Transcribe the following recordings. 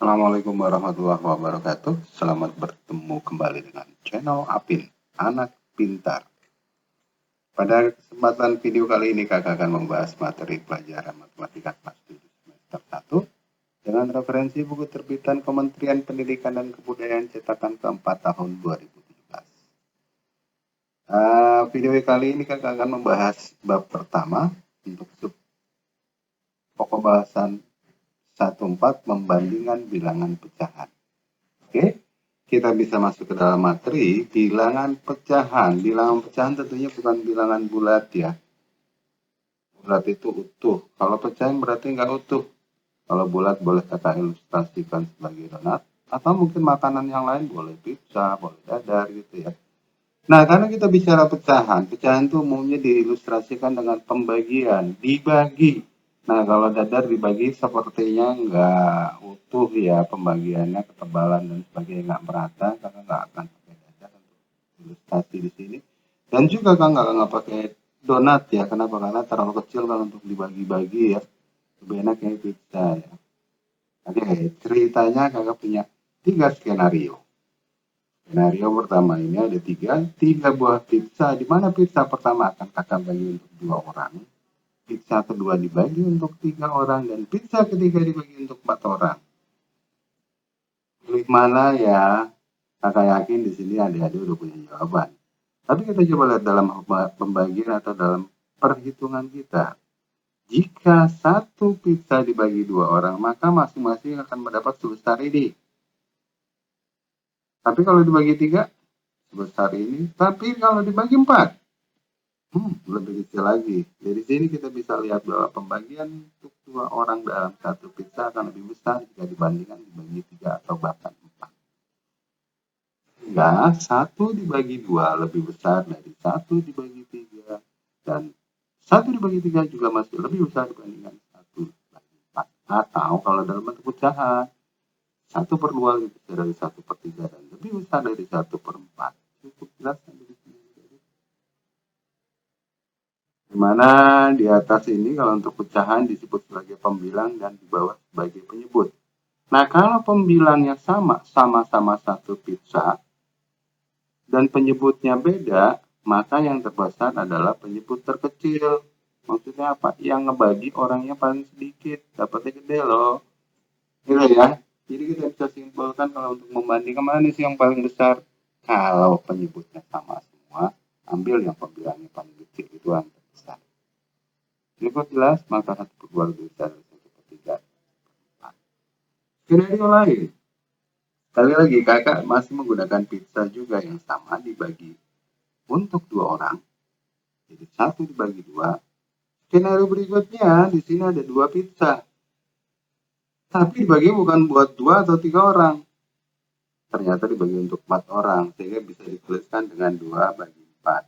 Assalamualaikum warahmatullahi wabarakatuh. Selamat bertemu kembali dengan channel Apin, Anak Pintar. Pada kesempatan video kali ini kakak akan membahas materi pelajaran matematika kelas 7 semester 1 dengan referensi buku terbitan Kementerian Pendidikan dan Kebudayaan cetakan keempat tahun 2017. Video kali ini kakak akan membahas bab pertama untuk sub pokok bahasan 14 membandingkan bilangan pecahan. Oke, kita bisa masuk ke dalam materi bilangan pecahan. Bilangan pecahan tentunya bukan bilangan bulat ya. Bulat itu utuh. Kalau pecahan berarti nggak utuh. Kalau bulat boleh kita ilustrasikan sebagai donat. Atau mungkin makanan yang lain boleh pizza, boleh dadar gitu ya. Nah, karena kita bicara pecahan, pecahan itu umumnya diilustrasikan dengan pembagian, dibagi. Nah, kalau dadar dibagi sepertinya nggak utuh ya pembagiannya, ketebalan dan sebagainya nggak merata, karena nggak akan pakai dadar untuk ilustrasi di sini. Dan juga kan nggak pakai donat ya, kenapa? Karena terlalu kecil kalau untuk dibagi-bagi ya, lebih enak kayak pizza ya. Oke, ceritanya kakak punya 3 skenario. Skenario pertama ini ada tiga buah pizza, di mana pizza pertama akan kakak bagi untuk 2 orang, pizza kedua dibagi untuk 3 orang, dan pizza ketiga dibagi untuk 4 orang. Pilih mana ya? Kakak yakin di sini adik-adik udah punya jawaban. Tapi kita coba lihat dalam pembagian atau dalam perhitungan kita. Jika satu pizza dibagi 2 orang, maka masing-masing akan mendapat sebesar ini. Tapi kalau dibagi 3, sebesar ini. Tapi kalau dibagi 4, lebih kecil lagi. Dari sini kita bisa lihat bahwa pembagian untuk 2 orang dalam satu pizza akan lebih besar jika dibandingkan dibagi 3 atau bahkan 4. Sehingga 1 dibagi 2 lebih besar dari 1 dibagi 3, dan 1 dibagi 3 juga masih lebih besar dibandingkan 1 dibagi 4. Atau kalau dalam bentuk pecahan, 1/2 lebih besar dari 1/3 dan lebih besar dari 1/4. Cukup jelas kan di sini? Dimana di atas ini kalau untuk pecahan disebut sebagai pembilang dan di bawah sebagai penyebut. Nah, kalau pembilangnya sama-sama satu pizza, dan penyebutnya beda, maka yang terbesar adalah penyebut terkecil. Maksudnya apa? Yang ngebagi orangnya paling sedikit, dapatnya gede loh. Gitu ya. Jadi kita bisa simpulkan kalau untuk membandingkan mana sih yang paling besar. Kalau penyebutnya sama semua, ambil yang pembilangnya paling kecil, itu yang terbesar. Cukup jelas, maka 1/2 lebih besar dari 1/3. Skenario lain. Sekali lagi, kakak masih menggunakan pizza juga yang sama dibagi untuk 2 orang. Jadi 1 dibagi 2. Skenario berikutnya, di sini ada 2 pizza. Tapi dibagi bukan buat 2 atau 3 orang. Ternyata dibagi untuk 4 orang, sehingga bisa dituliskan dengan 2 bagi 4.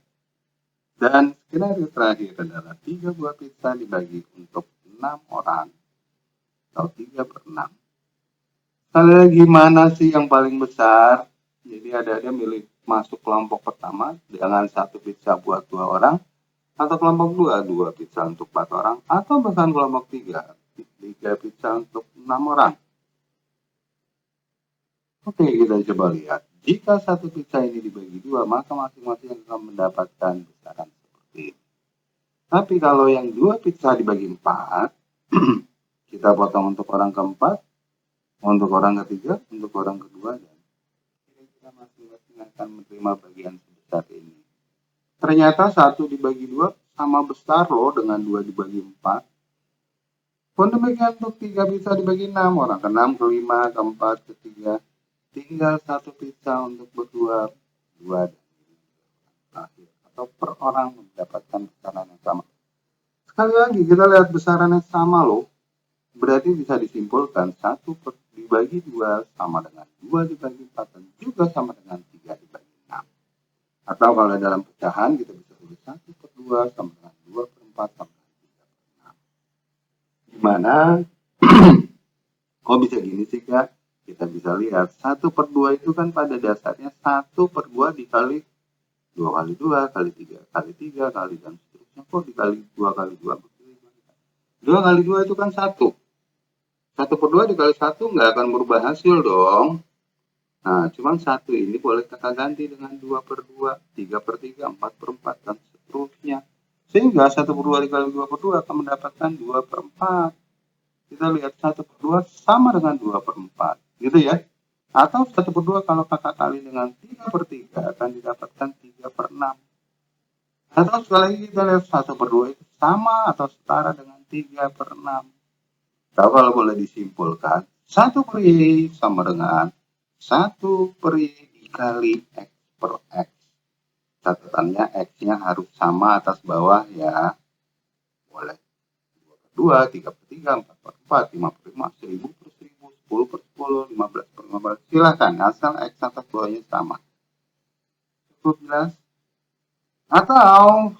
Dan skenario terakhir adalah 3 buah pizza dibagi untuk 6 orang, atau 3/6. Sekali lagi, mana sih yang paling besar? Jadi ada milih masuk kelompok pertama dengan 1 pizza buat 2 orang, atau kelompok 2 pizza untuk 4 orang, atau bahkan kelompok 3 pizza untuk 6 orang. Oke, kita coba lihat. Jika satu pizza ini dibagi 2, maka masing-masing akan mendapatkan besaran seperti ini. Tapi kalau yang 2 pizza dibagi 4, kita potong untuk orang keempat, untuk orang ketiga, untuk orang kedua, dan kira-kira masing-masing akan menerima bagian sebesar ini. Ternyata 1 dibagi 2 sama besar loh dengan 2 dibagi 4. Pun demikian untuk 3 pizza dibagi 6, orang ke-6, ke-5, ke-4, ke-3. Tinggal 1 pizza untuk berdua, 2 dan terakhir. Atau per orang mendapatkan besaran yang sama. Sekali lagi kita lihat besaran yang sama loh. Berarti bisa disimpulkan 1 dibagi 2 sama dengan 2 dibagi 4 dan juga sama dengan 3 dibagi 6. Atau kalau dalam pecahan kita bisa tulis 1/2 sama dengan 2/4 sama dengan 3/6. Gimana? Kok bisa gini sih Kak? Kita bisa lihat 1/2 itu kan pada dasarnya 1/2 dikali 2 kali 2 kali 3 kali 3 kali dan seterusnya. Kok dikali 2 kali 2? 2 kali 2 itu kan 1. 1/2 dikali 1 nggak akan berubah hasil dong. Nah, cuman 1 ini boleh kakak ganti dengan 2/2, 3/3, 4/4, dan seterusnya. Sehingga 1/2 dikali 2/2 akan mendapatkan 2/4. Kita lihat 1/2 sama dengan 2/4, gitu ya. Atau 1/2 kalau kakak kali dengan 3/3 akan didapatkan 3/6. Atau sekali lagi kita lihat 1/2 itu sama atau setara dengan 3/6. Kalau boleh disimpulkan, 1/Y sama dengan 1/Y dikali X per X. Catatannya X-nya harus sama atas bawah ya. Boleh 2/2, 3/3, 4/4, 5/5, 1000/1000, 10/10, 15/15. Silakan, asal X atas bawahnya sama. Cukup jelas? Atau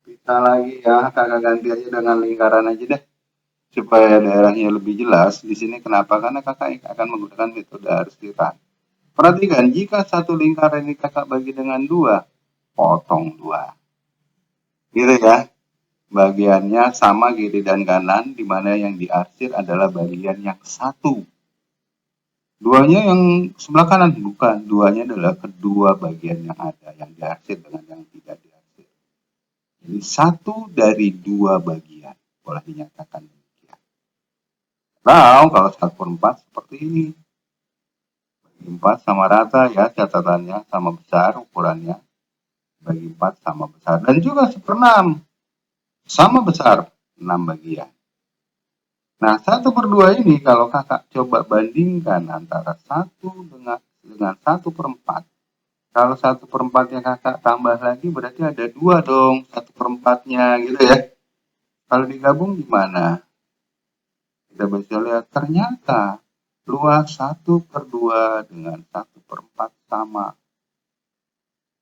kita lagi ya, kakak ganti aja dengan lingkaran aja deh. Supaya daerahnya lebih jelas. Di sini kenapa? Karena kakak akan menggunakan metode arsiran. Perhatikan, jika satu lingkaran ini kakak bagi dengan 2, potong 2. Gitu ya. Bagiannya sama kiri dan kanan, di mana yang diarsir adalah bagian yang satu. Duanya yang sebelah kanan, bukan. Duanya adalah kedua bagian yang ada, yang diarsir dengan yang tidak diarsir. Jadi 1 dari 2 bagian, boleh dinyatakan demikian. Nah, kalau 1/4 seperti ini. 4 sama rata ya, catatannya sama besar ukurannya. Bagi 4 sama besar. Dan juga 1/6 sama besar 6 bagian. Nah, 1/2 ini kalau kakak coba bandingkan antara 1 dengan 1/4. Kalau 1/4-nya kakak tambah lagi berarti ada 2 dong 1/4-nya gitu ya. Kalau digabung gimana? Kita bisa lihat ternyata luas 1/2 dengan 1/4 sama.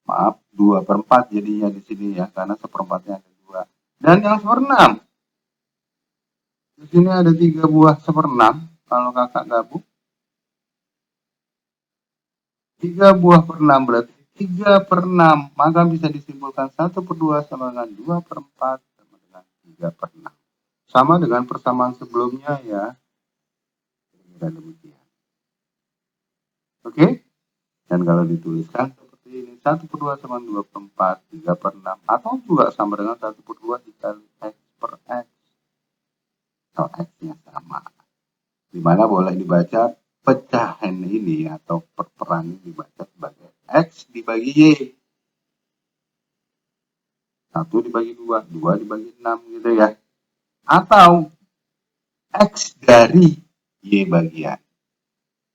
Maaf, 2/4 jadinya di sini ya, karena 1/4-nya ada 2. Dan yang 1/6. Di sini ada 3 buah 1/6. Kalau kakak gabung. 3 buah per 6 berarti 3/6. Maka bisa disimpulkan 1/2 sama dengan 2/4 sama dengan 3/6. Sama dengan persamaan sebelumnya ya. Kira-kira demikian. Oke? Dan kalau dituliskan seperti ini, 1/2 sama 2/4, 3/6, atau juga sama dengan 1/2 dikali X per X. Atau X-nya sama. Dimana boleh dibaca pecahan ini atau perperan ini dibaca sebagai X dibagi Y. 1 dibagi 2, 2 dibagi 6 gitu ya. Atau X dari Y bagian.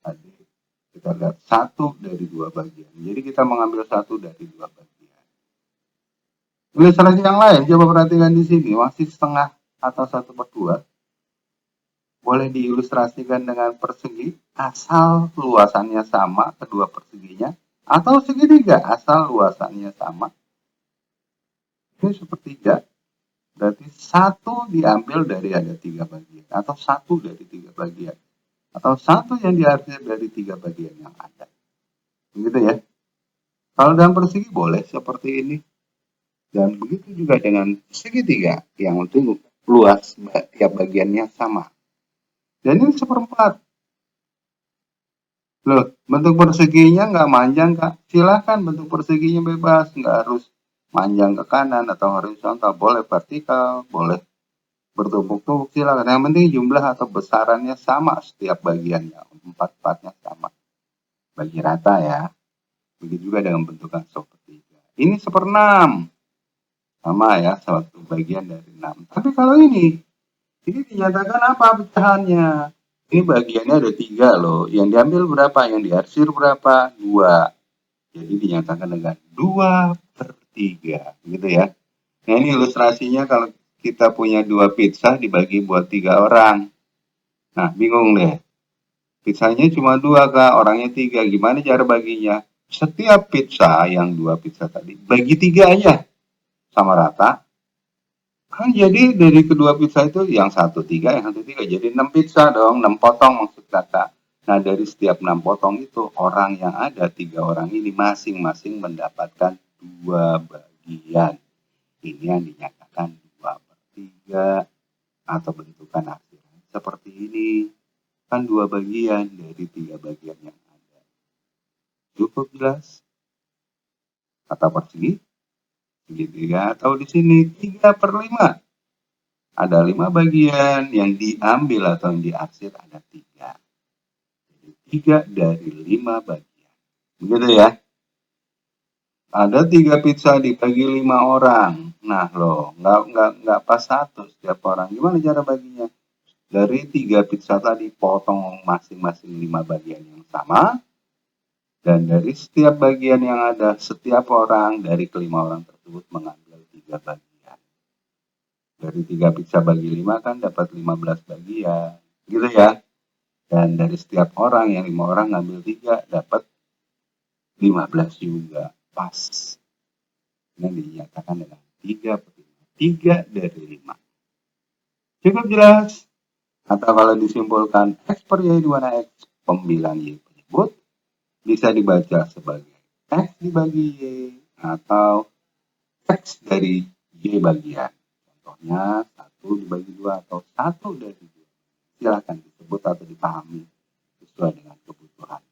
Tadi kita lihat 1 dari 2 bagian. Jadi kita mengambil 1 dari 2 bagian. Ilustrasi yang lain, coba perhatikan di sini. Masih setengah atau 1/2. Boleh diilustrasikan dengan persegi asal luasannya sama kedua perseginya. Atau segitiga asal luasannya sama. Ini sepertiga. Berarti 1 diambil dari ada 3 bagian. Atau 1 dari 3 bagian. Atau 1 yang diarsir dari 3 bagian yang ada. Begitu ya. Kalau dalam persegi boleh seperti ini. Dan begitu juga dengan segitiga. Yang penting luas tiap bagiannya sama. Dan ini 1/4. Loh, bentuk perseginya nggak manjang, Kak. Silahkan bentuk perseginya bebas. Nggak harus manjang ke kanan atau horizontal. Boleh vertikal, boleh bertumpuk-tumpuk. Silahkan. Yang penting jumlah atau besarannya sama setiap bagiannya. 4-4-nya sama. Bagi rata ya. Begitu juga dengan bentukan sepertiga. Ini 1/6. Sama ya, satu bagian dari 6. Tapi kalau ini dinyatakan apa pecahannya? Ini bagiannya ada 3 loh. Yang diambil berapa? Yang diarsir berapa? 2. Jadi dinyatakan dengan 2/3. Gitu ya. Nah ini ilustrasinya kalau kita punya 2 pizza dibagi buat 3 orang. Nah bingung deh. Pizzanya cuma 2 Kak, orangnya 3. Gimana cara baginya? Setiap pizza yang 2 pizza tadi bagi 3 aja. Sama rata. Kan jadi dari kedua pizza itu yang 1 3, yang 1 3. Jadi 6 pizza dong, 6 potong maksud kakak. Nah dari setiap 6 potong itu orang yang ada 3 orang ini masing-masing mendapatkan 2 bagian. Ini yang dinyatakan 2/3 atau bentukan arsiran seperti ini. Kan 2 bagian dari 3 bagian yang ada. Cukup jelas? Kata persegi, segitiga, atau di sini 3/5. Ada 5 bagian yang diambil atau yang diarsir ada 3. Jadi 3 dari 5 bagian. Begitu ya? Ada 3 pizza dibagi 5 orang. Nah loh, nggak pas 1 setiap orang. Gimana cara baginya? Dari 3 pizza tadi potong masing-masing 5 bagian yang sama. Dan dari setiap bagian yang ada, setiap orang dari kelima orang tersebut mengambil 3 bagian. Dari 3 pizza bagi 5 kan dapat 15 bagian. Gitu ya. Dan dari setiap orang, yang 5 orang ngambil 3, dapat 15 juga. Pas. Ini dinyatakan dengan 3 dari 5. Cukup jelas? Atau kalau disimpulkan, X per Y di mana X pembilang Y penyebut, bisa dibaca sebagai X dibagi Y, atau X dari Y bagian. Contohnya 1 dibagi 2 atau 1 dari 2. Silakan disebut atau dipahami sesuai dengan kebutuhan.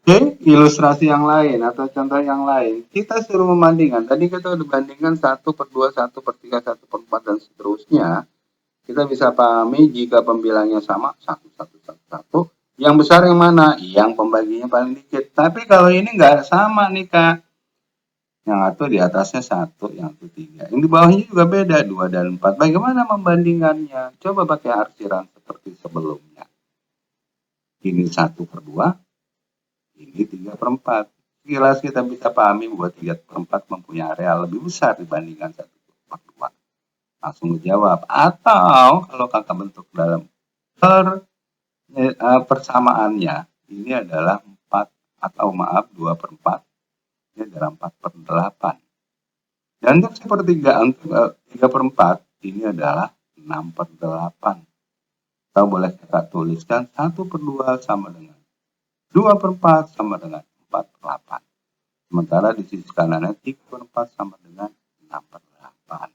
Oke, ilustrasi yang lain atau contoh yang lain. Kita suruh membandingkan. Tadi kita udah bandingkan 1/2, 1/3, 1/4, dan seterusnya. Kita bisa pahami jika pembilangnya sama, 1, 1, 1, 1. Yang besar yang mana? Yang pembaginya paling dikit. Tapi kalau ini nggak sama nih, Kak. Yang satu di atasnya 1, yang satu 3. Yang di bawahnya juga beda, 2 dan 4. Bagaimana membandingkannya? Coba pakai arsiran seperti sebelumnya. Ini 1/2. Ini 3/4. Jelas kita bisa pahami bahwa 3/4 mempunyai area lebih besar dibandingkan 1/2. Langsung dijawab. Atau kalau kakak bentuk dalam persamaannya, ini adalah 4 atau maaf 2/4. Ini adalah 4/8. Dan untuk sepertiga, untuk 3/4 ini adalah 6/8. Atau boleh kita tuliskan 1/2 sama dengan 2/4 sama dengan 4/8. Sementara di sisi kanannya 3/4 sama dengan 6/8.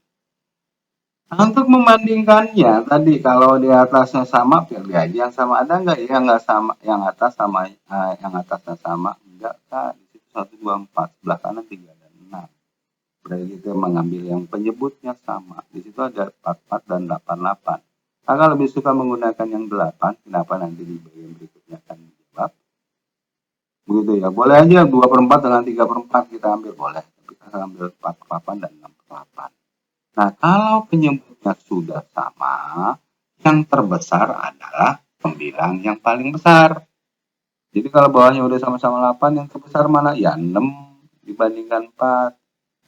Nah, untuk membandingkannya tadi kalau di atasnya sama, pilih aja yang sama. Ada nggak yang nggak sama, yang atas sama, yang atasnya sama? Enggak, Kak. Di situ 1, 2, 4, sebelah kanan 3 dan 6. Berarti kita mengambil yang penyebutnya sama. Di situ ada 44 dan 88. Kakak lebih suka menggunakan yang 8. Kenapa? Nanti di bagian berikutnya akan dijawab. Begitu ya. Boleh aja 2/4 dengan 3/4 kita ambil, boleh. Tapi kita ambil 4/8 dan 6/8. Nah, kalau penyebutnya sudah sama, yang terbesar adalah pembilang yang paling besar. Jadi kalau bawahnya udah sama-sama 8, yang terbesar mana? Ya 6 dibandingkan 4.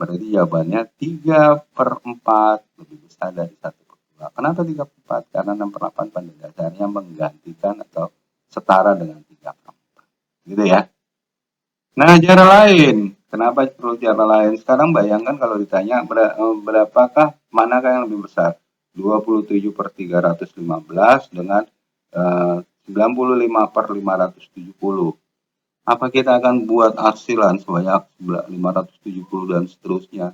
Berarti jawabannya 3/4 lebih besar dari 1/2. Kenapa 3/4? Karena 6/8 pada dasarnya menggantikan atau setara dengan 3/4. Gitu ya. Nah, cara lain. Kenapa perlu cara lain? Sekarang bayangkan kalau ditanya berapakah, manakah yang lebih besar? 27/315 dengan 95/570. Apa kita akan buat arsilan sebanyak 570 dan seterusnya?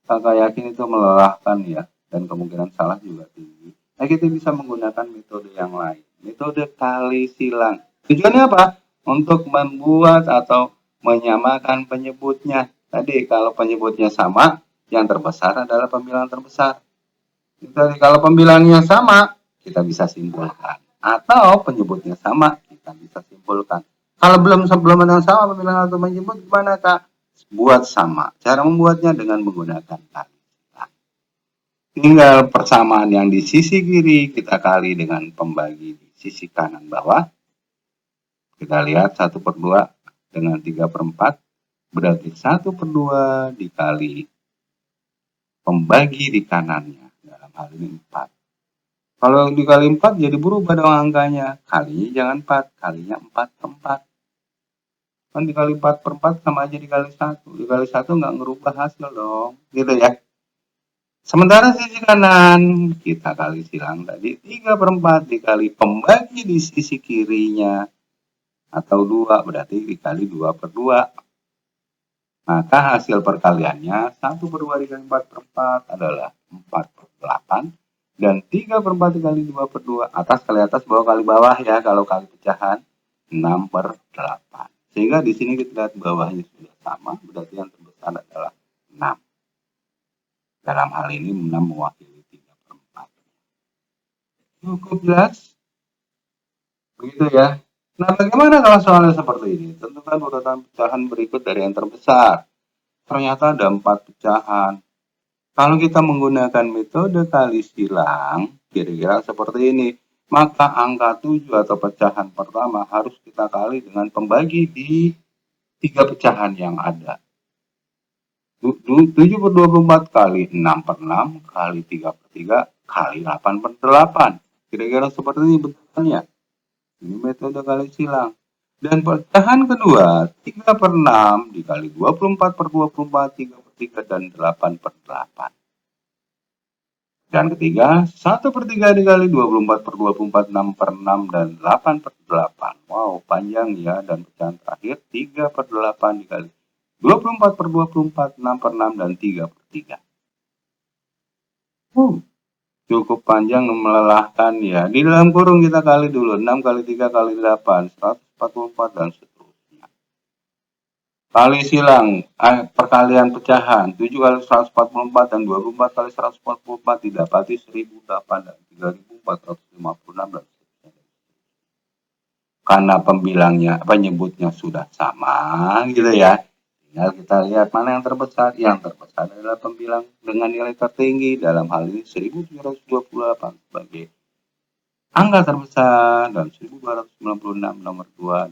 Kakak yakin itu melelahkan ya, dan kemungkinan salah juga tinggi. Nah, kita bisa menggunakan metode yang lain. Metode kali silang. Tujuannya apa? Untuk membuat atau menyamakan penyebutnya. Tadi kalau penyebutnya sama, yang terbesar adalah pembilang terbesar. Jadi kalau pembilangnya sama, kita bisa simpulkan. Atau penyebutnya sama, kita bisa simpulkan. Kalau belum ada yang sama pembilang atau penyebut, gimana, Kak? Buat sama. Cara membuatnya dengan menggunakan kali. Tinggal persamaan yang di sisi kiri kita kali dengan pembagi di sisi kanan bawah. Kita lihat 1/2 dengan 3/4. Berarti 1/2 dikali pembagi di kanannya. Dalam hal ini 4. Kalau dikali 4 jadi berubah dong angkanya. Kalinya jangan 4, kalinya 4/4. Kan dikali 4/4 sama aja dikali 1. Dikali 1 nggak ngerubah hasil dong. Gitu ya. Sementara sisi kanan kita kali silang tadi 3/4 dikali pembagi di sisi kirinya. Atau 2 berarti dikali 2/2. Maka hasil perkaliannya 1/2 dikali 4/4 adalah 4/8. Dan 3/4 dikali 2/2. Atas kali atas, bawah kali bawah ya. Kalau kali pecahan 6/8. Sehingga di sini kita lihat bawahnya sudah sama. Berarti yang terbesar adalah 6. Dalam hal ini 6 mewakili 3/4. Cukup jelas? Begitu ya. Nah, bagaimana kalau soalnya seperti ini? Tentukan urutan pecahan berikut dari yang terbesar. Ternyata ada 4 pecahan. Kalau kita menggunakan metode kali silang, kira-kira seperti ini. Maka angka 7 atau pecahan pertama harus kita kali dengan pembagi di 3 pecahan yang ada. 7/24 kali 6/6 kali 3/3 kali 8/8. Kira-kira seperti ini bentukannya. Ini metode kali silang. Dan pecahan kedua, 3/6 dikali 24/24, 3/3, dan 8/8. Dan ketiga, 1/3 dikali 24/24, 6/6, dan 8/8. Wow, panjang ya. Dan pecahan terakhir, 3/8 dikali 24/24, 6/6, dan 3/3. Cukup panjang dan melelahkan ya. Di dalam kurung kita kali dulu. 6 kali 3 kali 8, 144, dan seterusnya. Kali silang, perkalian pecahan, 7 kali 144 dan 24 kali 144 didapati 1008 dan 3456 dan seterusnya. Karena penyebutnya sudah sama gitu ya. Tinggal kita lihat mana yang terbesar. Yang terbesar adalah pembilang dengan nilai tertinggi, dalam hal ini 1728 sebagai angka terbesar dan 1296 nomor 2.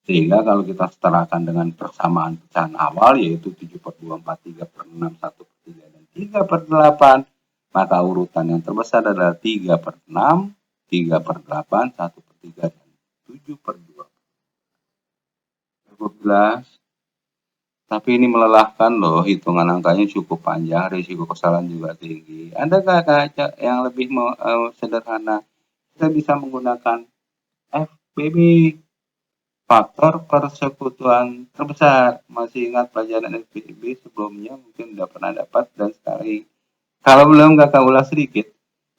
Sehingga kalau kita setarakan dengan persamaan pecahan awal, yaitu 7/2, 4, 3/6, 1/3, dan 3/8, maka urutan yang terbesar adalah 3/6, 3/8, 1/3, dan 7/2. Cukup jelas? Tapi ini melelahkan loh, hitungan angkanya cukup panjang, risiko kesalahan juga tinggi. Adakah kaca yang lebih sederhana? Kita bisa menggunakan FBB, faktor persekutuan terbesar. Masih ingat pelajaran FBB sebelumnya? Mungkin udah pernah dapat, dan sekali kalau belum kakak ulas sedikit.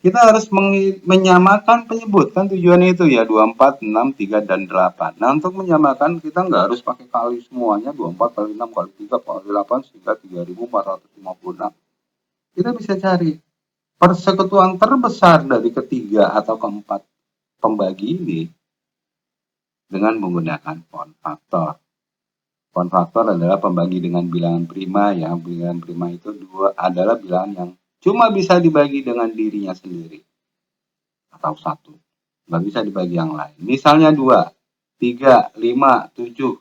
Kita harus menyamakan penyebut, kan tujuannya itu ya, 24, 6, 3, dan 8. Nah, untuk menyamakan kita nggak harus pakai kali semuanya, 24 kali 6 kali 3 kali 8 sehingga 3456. Kita bisa cari persekutuan terbesar dari ketiga atau keempat pembagi ini dengan menggunakan pound faktor. Pound faktor adalah pembagi dengan bilangan prima ya. Bilangan prima itu adalah bilangan yang cuma bisa dibagi dengan dirinya sendiri atau satu, nggak bisa dibagi yang lain. Misalnya 2, 3, 5, 7,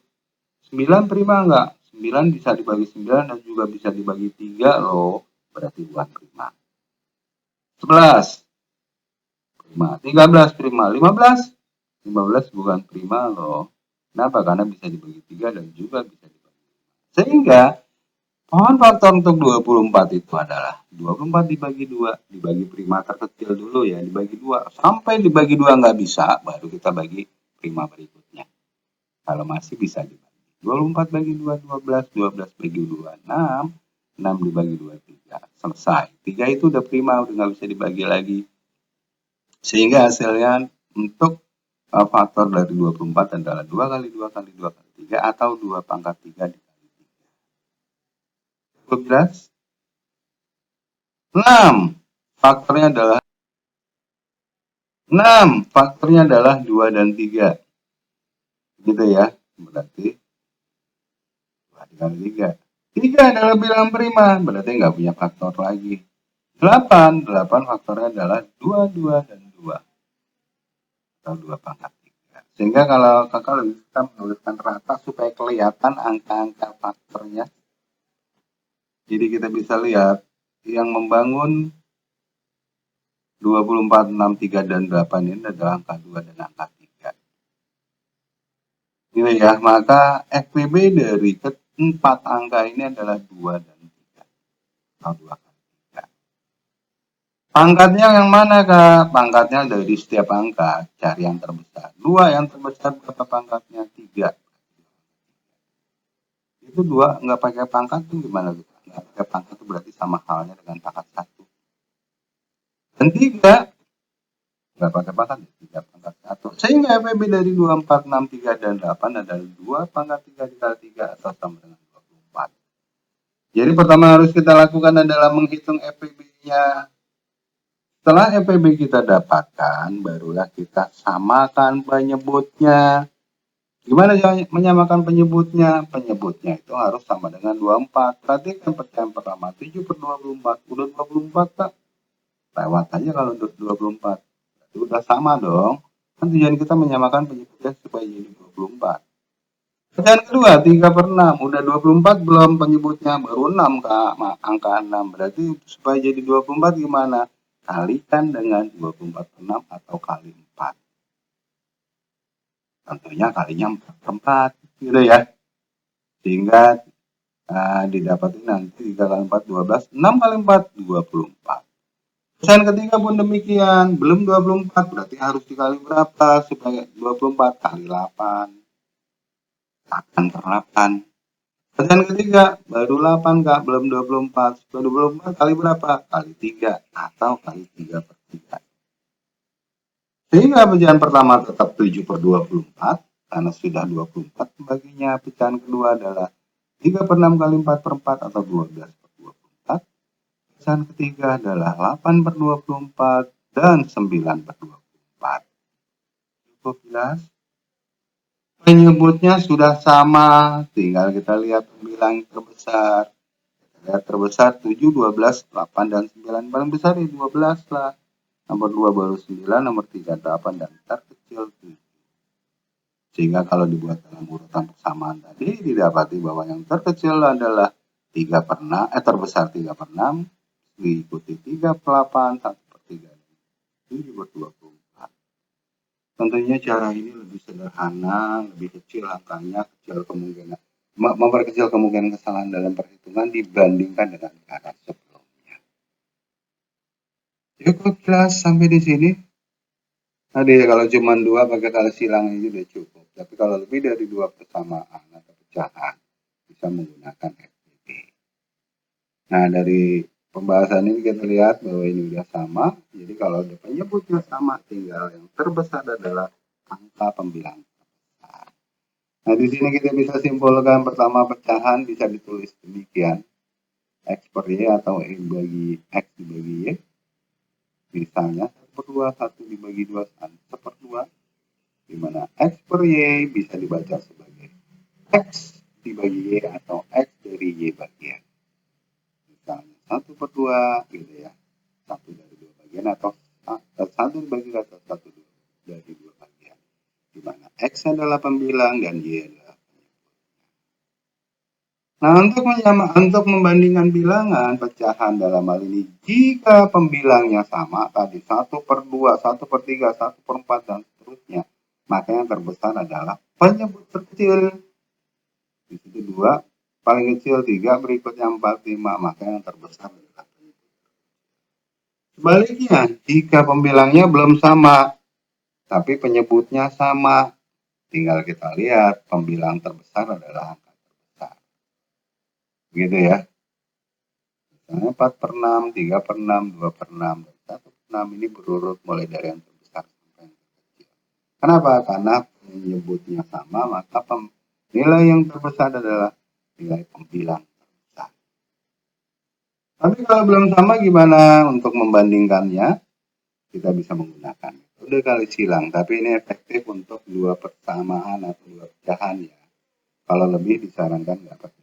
9 prima nggak? 9 bisa dibagi 9 dan juga bisa dibagi 3 loh, berarti bukan prima. 11 prima, 13 prima, 15 bukan prima loh. Kenapa? Karena bisa dibagi 3 dan juga bisa dibagi 5. Sehingga pound faktor untuk 24 itu adalah 24 dibagi 2, dibagi prima terkecil dulu ya, dibagi 2. Sampai dibagi 2 nggak bisa, baru kita bagi prima berikutnya. Kalau masih bisa dibagi. 24 bagi 2, 12, 12 bagi 2, 6, 6 dibagi 2, 3. Selesai. 3 itu udah prima, udah nggak bisa dibagi lagi. Sehingga hasilnya untuk faktor dari 24 adalah 2 kali 2 kali 2 kali 3 atau 2 pangkat 3 dikali 3. Cukup jelas? 6 faktornya adalah 2 dan 3. Gitu ya. Berarti 2 dikali 3. 3 adalah bilangan prima, berarti nggak punya faktor lagi. 8 faktornya adalah 2, 2, dan 2. Atau 2 pangkat 3. Sehingga kalau kakak lebih suka menuliskan rata supaya kelihatan angka-angka faktornya. Jadi kita bisa lihat yang membangun 24, 6, 3, dan 8 ini adalah angka 2 dan angka 3. Ini ya, maka FPB dari keempat angka ini adalah 2 dan 3. Atau 2 kali 3. Pangkatnya yang mana kak? Pangkatnya dari setiap angka, cari yang terbesar. 2 yang terbesar berapa pangkatnya? 3. Itu 2 nggak pakai pangkat tuh gimana? Nggak pakai pangkat itu berarti sama halnya dengan pangkat 1. Dan 3 nggak pakai pangkat, 3 pangkat 1. Sehingga FEB dari 2, 4, 6, 3, dan 8 adalah 2 pangkat 3 dikali 3 atau sama dengan 24. Jadi pertama harus kita lakukan adalah menghitung FEB-nya. Setelah FEB kita dapatkan, barulah kita samakan penyebutnya. Gimana menyamakan penyebutnya? Penyebutnya itu harus sama dengan 24. Perhatikan pecahan pertama, 7 per 24. Udah 24 tak? Lewat aja kalau 24. Berarti udah sama dong. Kan tujuan kita menyamakan penyebutnya supaya jadi 24. Pecahan kedua, 3 per 6. Udah 24 belum penyebutnya? Baru 6 Kak, angka 6. Berarti supaya jadi 24 gimana? Kalikan dengan 24 per 6 atau kali 4. Tentunya kalinya 4 per 4 gitu ya. Sehingga didapati nanti 3 kali 4, 12. 6 kali 4, 24. Pecahan ketiga pun demikian. Belum 24, berarti harus dikali berapa supaya 24 kali 8. 8 per 8. Pecahan ketiga baru 8 Kak, belum 24. Supaya 24 kali berapa? Kali 3 atau kali 3 per 3. Sehingga pecahan pertama tetap 7 per 24, karena sudah 24 baginya. Pecahan kedua adalah 3 per 6 kali 4 per 4 atau 12 per 24. Pecahan ketiga adalah 8 per 24 dan 9 per 24. Cukup jelas? Penyebutnya sudah sama, tinggal kita lihat pembilang terbesar. Kita lihat terbesar 7, 12, 8, dan 9. Paling besar ya 12 lah. Nomor 2 baru 9, nomor 3 8, dan terkecil 7. Sehingga kalau dibuat dalam urutan persamaan tadi, didapati bahwa yang terkecil adalah 3 per 6, terbesar 3 per 6, diikuti 3 per 8, 1 per 3, 7 per 24. Tentunya cara ini lebih sederhana, lebih kecil angkanya, kecil kemungkinan, memperkecil kemungkinan kesalahan dalam perhitungan dibandingkan dengan cara sebelumnya. Cukup jelas sampai di sini. Tadi kalau cuma 2 pakai kali silang ini udah cukup. Tapi kalau lebih dari 2 persamaan atau pecahan, bisa menggunakan FEB. Nah, dari pembahasan ini kita lihat bahwa ini udah sama. Jadi kalau ada penyebutnya sama, tinggal yang terbesar adalah angka pembilang terbesar. Nah, di sini kita bisa simpulkan pertama pecahan bisa ditulis demikian. X per Y atau E bagi X dibagi Y. Misalnya 1/2, 1 dibagi 2, 1/2. Di mana X per Y bisa dibaca sebagai X dibagi Y atau X dari Y bagian. Misalnya 1/2 gitu ya. 1 dari 2 bagian atau 1 dibagi 1 dari 2 bagian. Di mana X adalah pembilang dan Y adalah Nah, untuk membandingkan bilangan pecahan dalam hal ini, jika pembilangnya sama, tadi 1/2, 1/3, 1/4, dan seterusnya, maka yang terbesar adalah penyebut terkecil. Di situ 2, paling kecil 3, berikutnya 4, 5, maka yang terbesar adalah penyebut terkecil. Sebaliknya, jika pembilangnya belum sama, tapi penyebutnya sama, tinggal kita lihat pembilang terbesar adalah gitu ya. Misalnya 4 per 6, 3 per 6, 2 per 6, dan 1 per 6 ini berurut mulai dari yang terbesar sampai yang terkecil. Kenapa? Karena penyebutnya sama, maka nilai yang terbesar adalah nilai pembilang terbesar. Tapi kalau belum sama gimana untuk membandingkannya? Kita bisa menggunakan metode kali silang, tapi ini efektif untuk 2 persamaan atau 2 pecahan ya. Kalau lebih disarankan nggak pakai.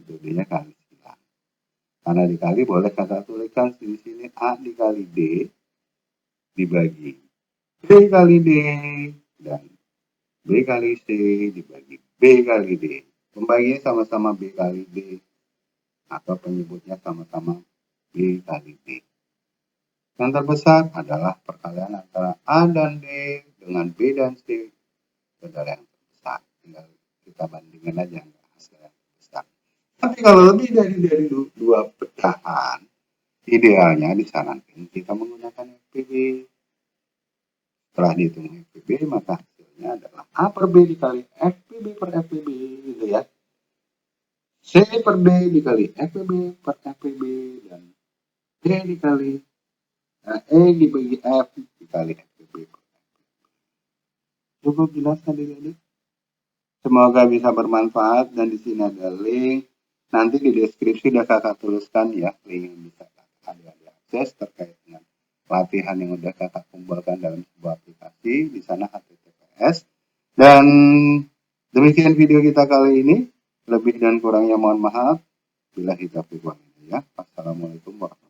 Metodenya kali silang. Karena dikali boleh kita tuliskan di sini A dikali D dibagi B kali D dan B kali C dibagi B kali D. Pembaginya sama-sama B kali D atau penyebutnya sama-sama B kali D. Yang terbesar adalah perkalian antara A dan D dengan B dan C adalah yang terbesar. Tinggal kita bandingkan aja hasil yang terbesar. Tapi kalau lebih dari 2 pecahan, idealnya disarankan kita menggunakan FPB. Setelah dihitung FPB, maka hasilnya adalah A per B dikali FPB per FPB gitu ya. C per D dikali FPB per FPB dan E dikali E dibagi F dikali FB. Cukup jelas adik-adik? Semoga bisa bermanfaat, dan di sini ada link. Nanti di deskripsi udah kakak tuliskan ya, link yang bisa adik-adik akses terkait dengan latihan yang udah kakak kumpulkan dalam sebuah aplikasi. Di sana HTTPS. Dan demikian video kita kali ini. Lebih dan kurangnya mohon maaf. Bila kita ya. Assalamualaikum warahmatullahi wabarakatuh.